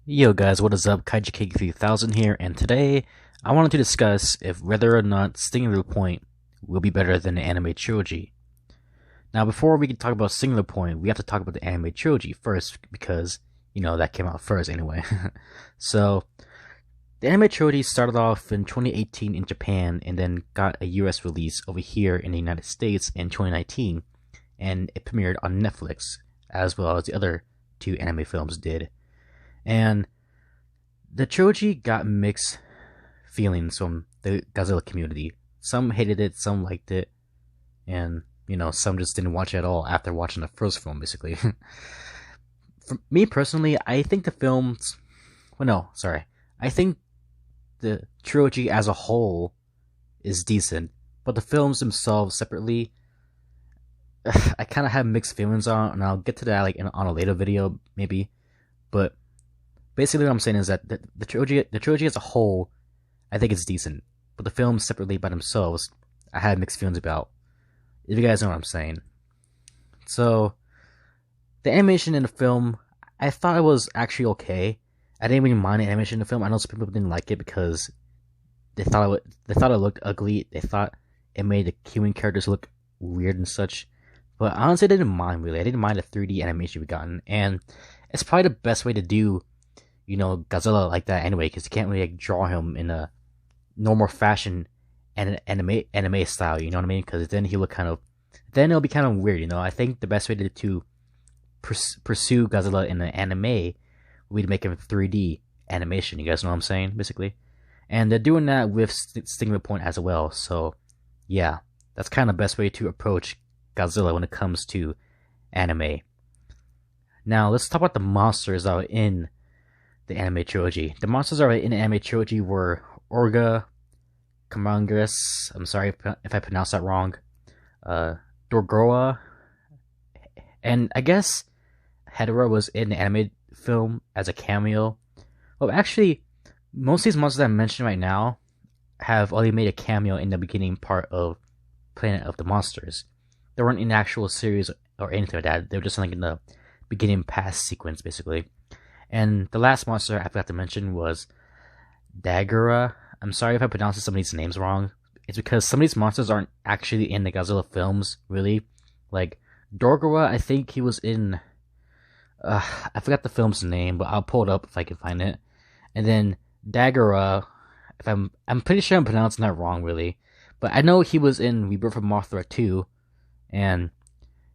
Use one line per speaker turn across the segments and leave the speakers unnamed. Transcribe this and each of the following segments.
Yo guys, what is up? KaijuK3000 here, and today I wanted to discuss if whether or not Stingular Point will be better than the anime trilogy. Now, before we can talk about Stingular Point, we have to talk about the anime trilogy first, because, that came out first anyway. So, the anime trilogy started off in 2018 in Japan, and then got a US release over here in the United States in 2019, and it premiered on Netflix, as well as the other two anime films did. And the trilogy got mixed feelings from the Godzilla community. Some hated it, some liked it, and some just didn't watch it at all after watching the first film, basically. For me personally, I think the films. Well, no, sorry. I think the trilogy as a whole is decent, but the films themselves separately, I kind of have mixed feelings on, and I'll get to that on a later video, maybe. But basically, what I'm saying is that the trilogy as a whole, I think it's decent, but the films separately by themselves, I had mixed feelings about. If you guys know what I'm saying. So, the animation in the film, I thought it was actually okay. I didn't really mind the animation in the film. I know some people didn't like it because they thought it looked ugly. They thought it made the human characters look weird and such. But honestly, I didn't mind really. I didn't mind the 3D animation we gotten, and it's probably the best way to do Godzilla like that anyway, because you can't really draw him in a normal fashion and anime style, you know what I mean? Because then then it'll be kind of weird, I think the best way to pursue Godzilla in the anime would be to make him 3D animation. You guys know what I'm saying, basically? And they're doing that with Stingular Point as well. So yeah, that's kind of the best way to approach Godzilla when it comes to anime. Now let's talk about the monsters that are in the anime trilogy. The monsters that are in the anime trilogy were Orga, Kamangris, I'm sorry if I pronounced that wrong, Dorgoa, and I guess Hedorah was in the anime film as a cameo. Well, actually, most of these monsters that I mentioned right now have only made a cameo in the beginning part of Planet of the Monsters. They weren't in the actual series or anything like that. They were just in the beginning past sequence, basically. And the last monster I forgot to mention was Dagura. I'm sorry if I pronounced some of these names wrong. It's because some of these monsters aren't actually in the Godzilla films, really. Like, Dorgora, I think he was in... I forgot the film's name, but I'll pull it up if I can find it. And then Dagura, if I'm pretty sure I'm pronouncing that wrong, really. But I know he was in Rebirth of Mothra too. And,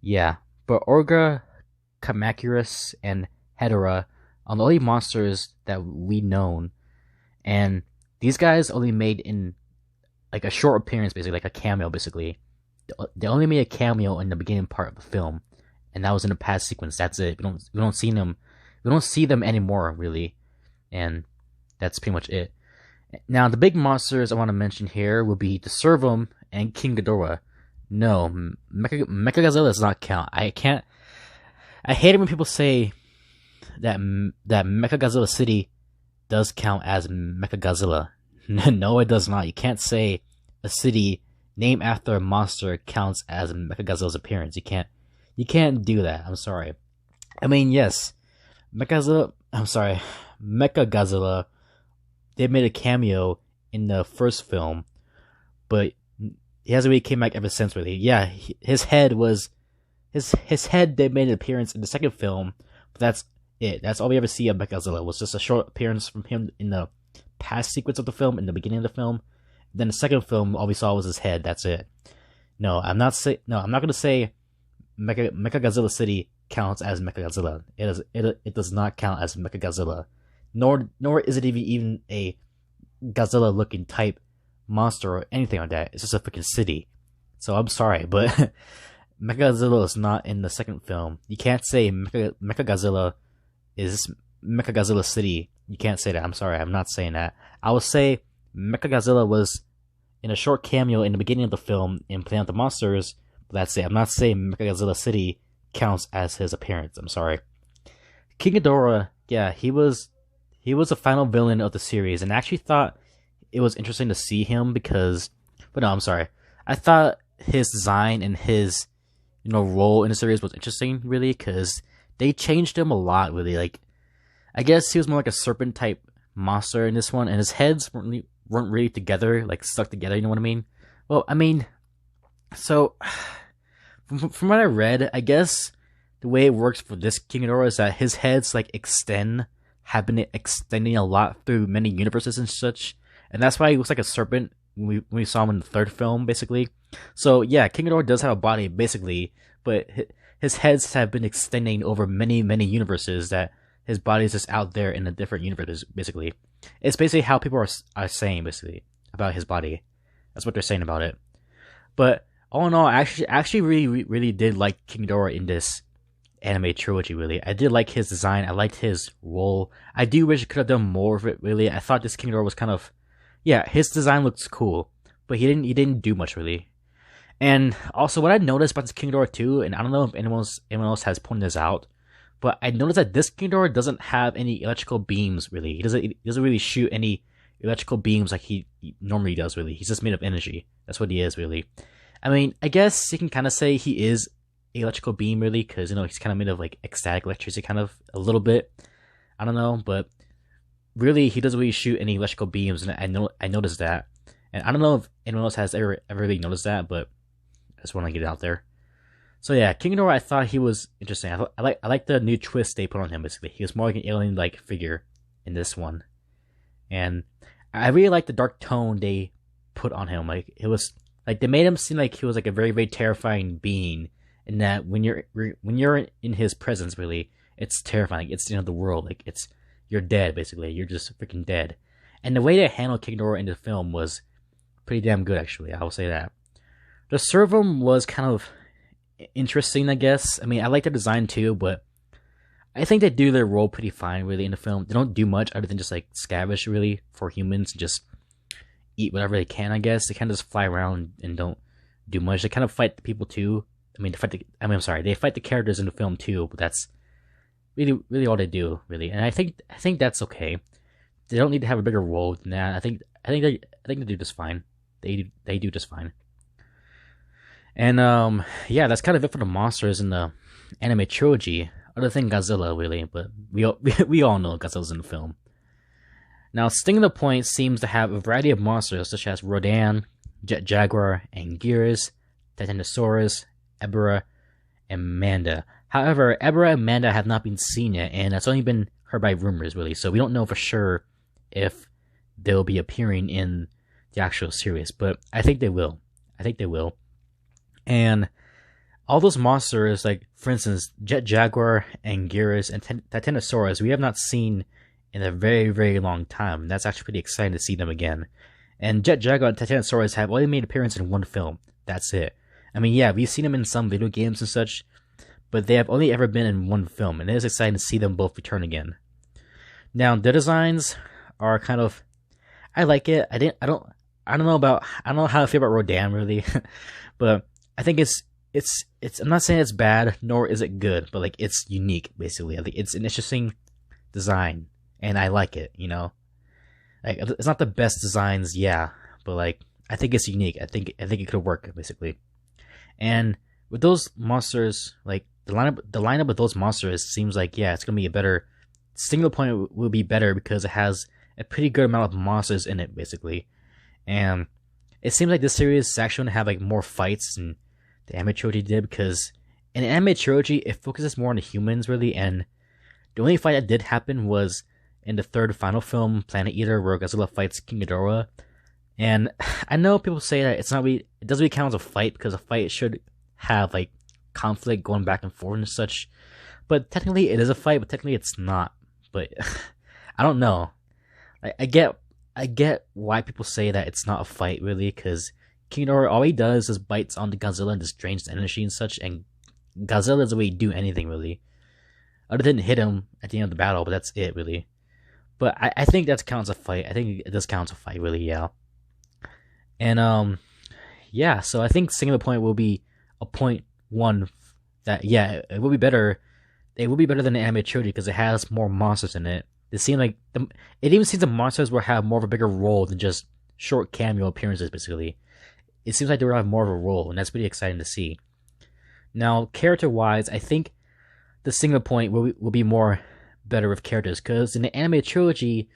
yeah. But Orga, Kamacuras, and Hedorah are the only monsters that we known, and these guys only made in a short appearance, basically like a cameo. Basically, they only made a cameo in the beginning part of the film, and that was in the past sequence. That's it. We don't see them anymore, really, and that's pretty much it. Now, the big monsters I want to mention here will be the Servum and King Ghidorah. No, Mechagodzilla does not count. I hate it when people say that Mechagodzilla City does count as Mechagodzilla. No, it does not. You can't say a city named after a monster counts as Mechagodzilla's appearance. You can't do that. I'm sorry. I mean, yes, Mechagodzilla, they made a cameo in the first film, but he hasn't really came back ever since, really. Yeah, his head they made an appearance in the second film, but that's it. That's all we ever see of Mechagodzilla. Was just a short appearance from him in the past sequence of the film, in the beginning of the film. Then the second film, all we saw was his head. That's it. I'm not gonna say Mechagodzilla City counts as Mechagodzilla. It does not count as Mechagodzilla. Nor is it even a Godzilla looking type monster or anything like that. It's just a freaking city. So I'm sorry, but Mechagodzilla is not in the second film. You can't say Mechagodzilla is Mechagodzilla City. You can't say that. I'm sorry, I'm not saying that. I will say Mechagodzilla was in a short cameo in the beginning of the film in Planet of the Monsters, but that's it. I'm not saying Mechagodzilla City counts as his appearance. I'm sorry. King Ghidorah, yeah, he was the final villain of the series, and I actually thought it was interesting to see him because... But no, I'm sorry. I thought his design and his role in the series was interesting, really, because they changed him a lot, really. I guess he was more like a serpent type monster in this one, and his heads weren't really together, like stuck together. You know what I mean? Well, I mean, so from what I read, I guess the way it works for this King Ghidorah is that his heads like have been extending a lot through many universes and such, and that's why he looks like a serpent when we saw him in the third film, basically. So yeah, King Ghidorah does have a body, basically, but his heads have been extending over many universes. That his body is just out there in the different universes, basically. It's basically how people are saying, basically, about his body. That's what they're saying about it. But all in all, I actually really did like King Ghidorah in this anime trilogy, really. I did like his design. I liked his role. I do wish he could have done more of it, really. I thought this King Ghidorah was kind of... Yeah, his design looks cool, but he didn't do much, really. And also, what I noticed about this King Ghidorah too, and I don't know if anyone else has pointed this out, but I noticed that this King Ghidorah doesn't have any electrical beams, really. He doesn't really shoot any electrical beams like he normally does, really. He's just made of energy. That's what he is, really. I mean, I guess you can kind of say he is an electrical beam, really, because, you know, he's kind of made of, like, ecstatic electricity, kind of, a little bit. I don't know, but really, he doesn't really shoot any electrical beams, and I noticed that. And I don't know if anyone else has ever really noticed that, but I just want to get it out there. So yeah, King Ghidorah, I thought he was interesting. I like the new twist they put on him, basically. He was more like an alien-like figure in this one. And I really like the dark tone they put on him. Like, it was... Like, they made him seem like he was, like, a very terrifying being. And that when you're in his presence, really, it's terrifying. It's the end of the world. Like, you're dead, basically. You're just freaking dead. And the way they handled King Ghidorah in the film was pretty damn good, actually. I will say that. The Servum was kind of interesting, I guess. I mean, I like the design too, but I think they do their role pretty fine, really, in the film. They don't do much other than just, like, scavenge, really, for humans, and just eat whatever they can, I guess. They kind of just fly around and don't do much. They kind of fight the people too. They fight the characters in the film too, but that's really all they do, really. And I think that's okay. They don't need to have a bigger role than that. I think they do just fine. They do just fine. And yeah, that's kind of it for the monsters in the anime trilogy. Other than Godzilla, really, but we all know Godzilla's in the film. Now, Stingular Point seems to have a variety of monsters such as Rodan, Jet Jaguar, Anguirus, Titanosaurus, Ebra, and Manda. However, Ebra and Manda have not been seen yet, and that's only been heard by rumors, really, so we don't know for sure if they'll be appearing in the actual series, but I think they will. And all those monsters, like, for instance, Jet Jaguar, Anguirus, and Titanosaurus, we have not seen in a very long time. That's actually pretty exciting to see them again. And Jet Jaguar and Titanosaurus have only made appearance in one film. That's it. I mean, yeah, we've seen them in some video games and such, but they have only ever been in one film, and it is exciting to see them both return again. Now, the designs are kind of... I like it. I don't know how I feel about Rodan, really, but I think it's I'm not saying it's bad, nor is it good, but, like, it's unique, basically. I think it's an interesting design, and I like it, you know? Like, it's not the best designs, yeah, but, like, I think it's unique. I think it could work, basically. And with those monsters, like, the lineup with those monsters seems like, yeah, it's gonna be a better... Stingular Point will be better because it has a pretty good amount of monsters in it, basically. And it seems like this series is actually gonna have, like, more fights than the anime trilogy did, because in the anime trilogy, it focuses more on the humans, really, and the only fight that did happen was in the third final film, Planet Eater, where Godzilla fights King Ghidorah. And I know people say that it doesn't really count as a fight, because a fight should have, like, conflict going back and forth and such. But technically it is a fight, but technically it's not. But I don't know. I get why people say that it's not a fight, really, because King Ghidorah, all he does is bites onto Godzilla and just drains the energy and such, and Godzilla doesn't really do anything, really. Other than hit him at the end of the battle, but that's it, really. But I think that counts as a fight. I think it does count as a fight, really, yeah. And, yeah, so I think Stingular Point will be a point one that, yeah, it will be better. It will be better than the anime trilogy because it has more monsters in it. It even seems the monsters will have more of a bigger role than just short cameo appearances, basically. It seems like they will have more of a role, and that's pretty exciting to see. Now, character-wise, I think the Stingular Point will be more better with characters, because in the anime trilogy,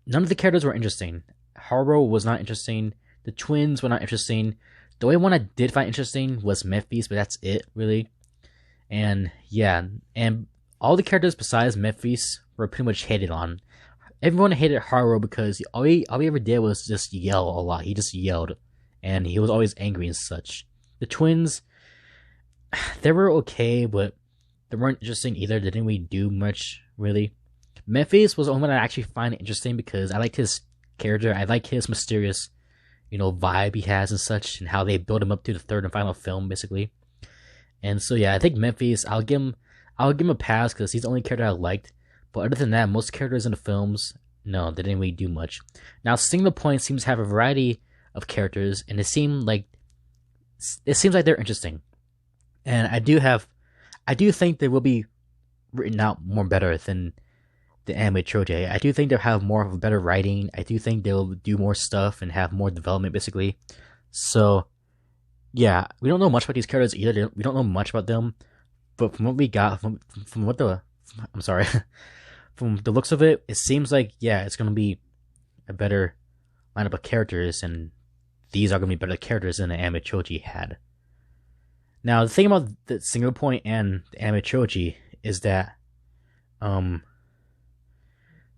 none of the characters were interesting. Haru was not interesting. The twins were not interesting. The only one I did find interesting was Memphis, but that's it, really. And yeah, and all the characters besides Memphis were pretty much hated on. Everyone hated Haru because all he ever did was just yell a lot. He just yelled, and he was always angry and such. The twins, they were okay, but they weren't interesting either. They didn't really do much, really. Memphis was the only one I actually find interesting because I liked his character. I like his mysterious, vibe he has and such, and how they build him up to the third and final film, basically. And so yeah, I think Memphis, I'll give him a pass because he's the only character I liked. But other than that, most characters in the films, no, they didn't really do much. Now, Stingular Point seems to have a variety of characters, and it seems like they're interesting. And I do think they will be written out more better than the anime trilogy. I do think they'll have more of a better writing. I do think they'll do more stuff and have more development, basically. So, yeah, we don't know much about these characters either. We don't know much about them, but from what we got, from the looks of it, it seems like, yeah, it's gonna be a better lineup of characters, and these are gonna be better characters than the anime trilogy had. Now, the thing about the Stingular Point and the anime trilogy is that,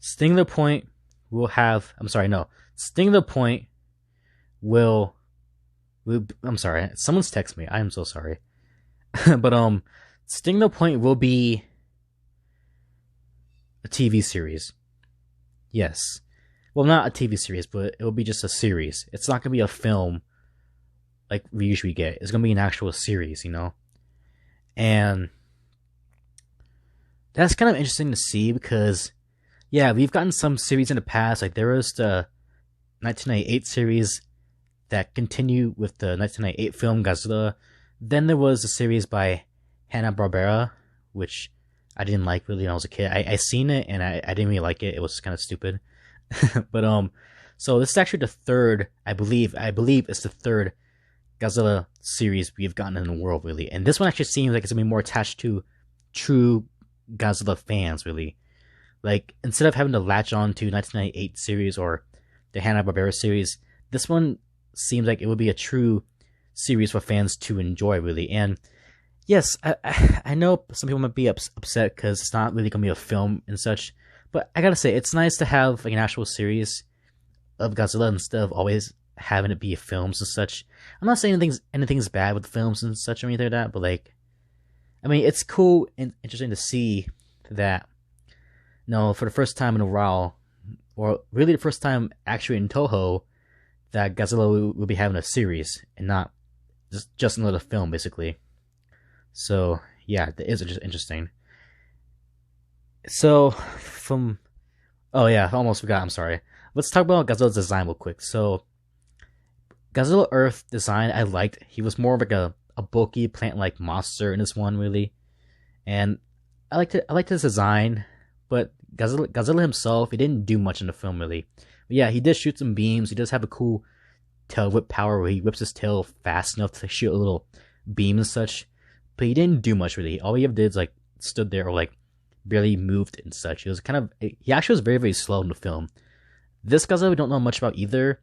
Stingular Point will have. Stingular Point will. I'm sorry. Someone's texted me. I am so sorry. But Stingular Point will be a TV series. Yes. Well, not a TV series, but it will be just a series. It's not gonna be a film like we usually get. It's gonna be an actual series, and that's kind of interesting to see because, yeah, we've gotten some series in the past. Like, there was the 1998 series that continued with the 1998 film Godzilla. Then there was a series by Hanna-Barbera, which I didn't like really when I was a kid. I seen it and I didn't really like it. It was kind of stupid. But so this is actually the third, I believe it's the third Godzilla series we've gotten in the world, really. And this one actually seems like it's gonna be more attached to true Godzilla fans, really. Like, instead of having to latch on to 1998 series or the Hanna-Barbera series, this one seems like it would be a true series for fans to enjoy, really. And yes, I know some people might be upset because it's not really going to be a film and such, but I gotta say, it's nice to have like an actual series of Godzilla instead of always having it be films and such. I'm not saying anything's bad with films and such or anything like that, but like, I mean, it's cool and interesting to see that, for the first time in a while, or really the first time actually in Toho, that Godzilla will be having a series and not just another film, basically. So, yeah, that is just interesting. So, oh yeah, I almost forgot, I'm sorry. Let's talk about Godzilla's design real quick. So, Godzilla Earth design I liked. He was more of like a bulky plant-like monster in this one, really. And I liked his design, but Godzilla himself, he didn't do much in the film, really. But yeah, he did shoot some beams. He does have a cool tail whip power where he whips his tail fast enough to shoot a little beam and such. But he didn't do much, really. All he ever did is like stood there or like barely moved and such. He actually was very, very slow in the film. This Godzilla we don't know much about either,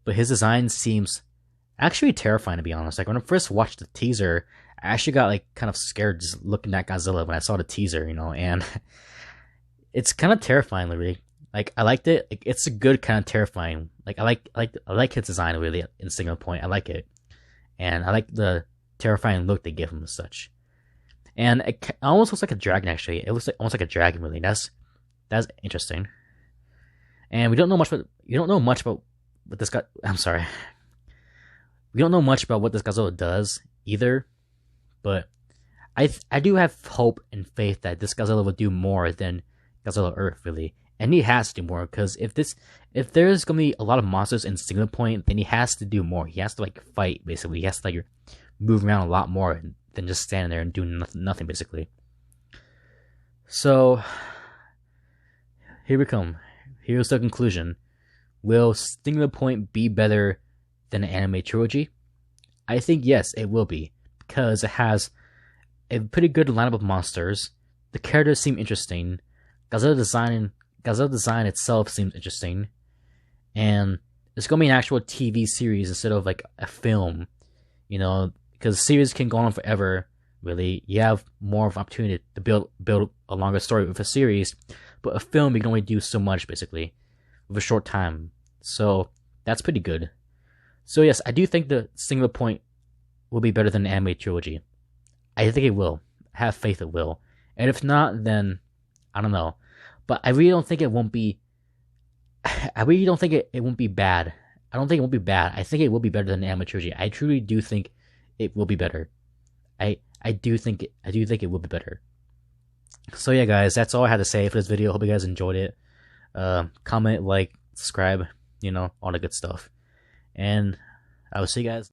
but his design seems actually terrifying, to be honest. Like, when I first watched the teaser, I actually got like kind of scared just looking at Godzilla when I saw the teaser, and it's kind of terrifying, really. Like, I liked it. Like, it's a good kind of terrifying. Like, I like his design, really, in Stingular Point. I like it, and I like the terrifying look they give him and such. And it almost looks like a dragon, actually. It looks like almost like a dragon, really. That's interesting. And we don't know much about what this guy. I'm sorry. We don't know much about what this Godzilla does either, but I do have hope and faith that this Godzilla will do more than Godzilla Earth, really. And he has to do more, because if there's gonna be a lot of monsters in Stingular Point, then he has to do more. He has to like fight, basically. He has to like move around a lot more than just standing there and doing nothing, basically. So here we come. Here's the conclusion. Will Stingular Point be better than the anime trilogy? I think yes, it will be, because it has a pretty good lineup of monsters. The characters seem interesting. Godzilla Design itself seems interesting, and it's gonna be an actual TV series instead of like a film, you know, because series can go on forever. Really, you have more of an opportunity to build a longer story with a series, but a film you can only do so much basically with a short time. So that's pretty good. So yes, I do think the Singular Point will be better than the anime trilogy. I think it will. I have faith it will. And if not, then I don't know. But I really don't think it won't be. I really don't think it won't be bad. I don't think it won't be bad. I think it will be better than the anime trilogy. I truly do think it will be better. I do think it will be better. So yeah, guys, that's all I had to say for this video. Hope you guys enjoyed it. Comment, like, subscribe, you know, all the good stuff. And I will see you guys.